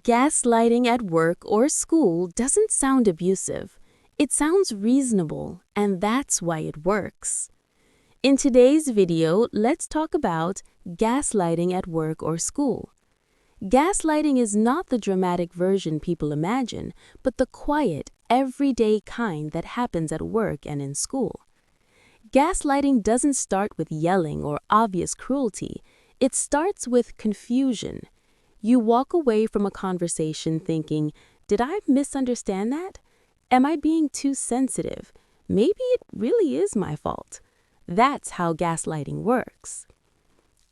Gaslighting at work or school doesn't sound abusive. It sounds reasonable, and that's why it works. In today's video, let's talk about gaslighting at work or school. Gaslighting is not the dramatic version people imagine, but the quiet, everyday kind that happens at work and in school. Gaslighting doesn't start with yelling or obvious cruelty. It starts with confusion. You walk away from a conversation thinking, did I misunderstand that? Am I being too sensitive? Maybe it really is my fault. That's how gaslighting works.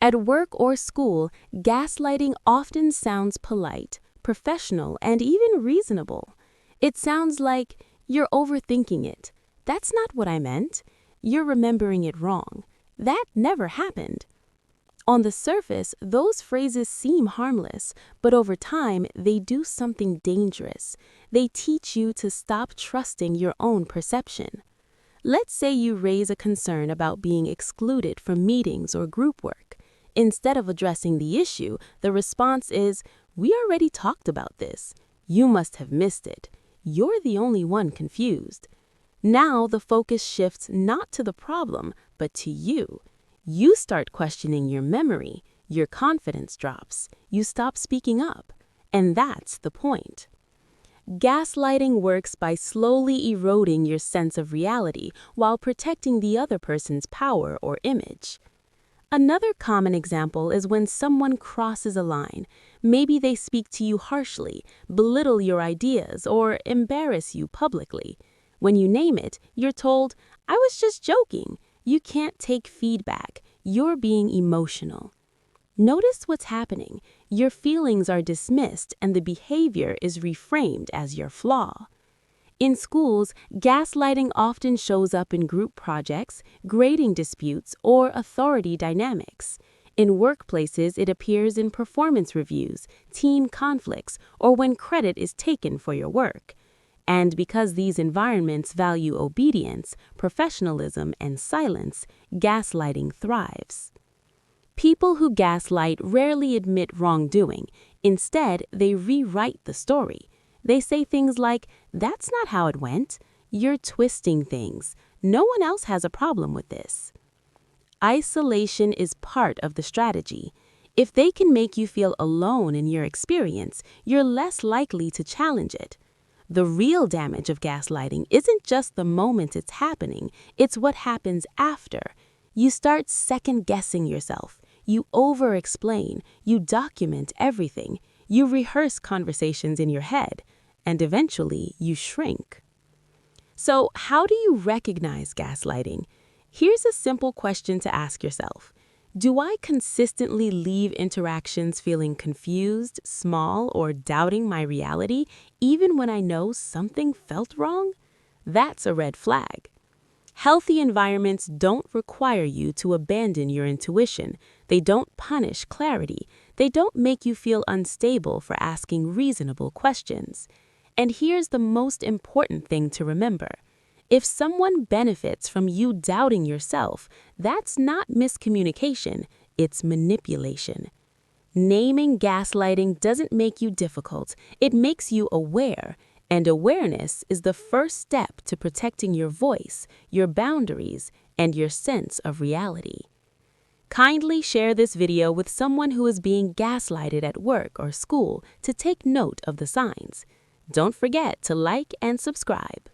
At work or school, gaslighting often sounds polite, professional, and even reasonable. It sounds like, you're overthinking it. That's not what I meant. You're remembering it wrong. That never happened. On the surface, those phrases seem harmless, but over time, they do something dangerous. They teach you to stop trusting your own perception. Let's say you raise a concern about being excluded from meetings or group work. Instead of addressing the issue, the response is, "We already talked about this. You must have missed it. You're the only one confused." Now the focus shifts not to the problem, but to you. You start questioning your memory, your confidence drops, you stop speaking up, and that's the point. Gaslighting works by slowly eroding your sense of reality while protecting the other person's power or image. Another common example is when someone crosses a line. Maybe they speak to you harshly, belittle your ideas, or embarrass you publicly. When you name it, you're told, "I was just joking." You can't take feedback. You're being emotional. Notice what's happening. Your feelings are dismissed and the behavior is reframed as your flaw. In schools, gaslighting often shows up in group projects, grading disputes, or authority dynamics. In workplaces, it appears in performance reviews, team conflicts, or when credit is taken for your work. And because these environments value obedience, professionalism, and silence, gaslighting thrives. People who gaslight rarely admit wrongdoing. Instead, they rewrite the story. They say things like, "That's not how it went. You're twisting things. No one else has a problem with this." Isolation is part of the strategy. If they can make you feel alone in your experience, you're less likely to challenge it. The real damage of gaslighting isn't just the moment it's happening, it's what happens after. You start second-guessing yourself. You over-explain. You document everything. You rehearse conversations in your head. And eventually, you shrink. So, how do you recognize gaslighting? Here's a simple question to ask yourself. Do I consistently leave interactions feeling confused, small, or doubting my reality, even when I know something felt wrong? That's a red flag. Healthy environments don't require you to abandon your intuition. They don't punish clarity. They don't make you feel unstable for asking reasonable questions. And here's the most important thing to remember. If someone benefits from you doubting yourself, that's not miscommunication, it's manipulation. Naming gaslighting doesn't make you difficult, it makes you aware, and awareness is the first step to protecting your voice, your boundaries, and your sense of reality. Kindly share this video with someone who is being gaslighted at work or school to take note of the signs. Don't forget to like and subscribe.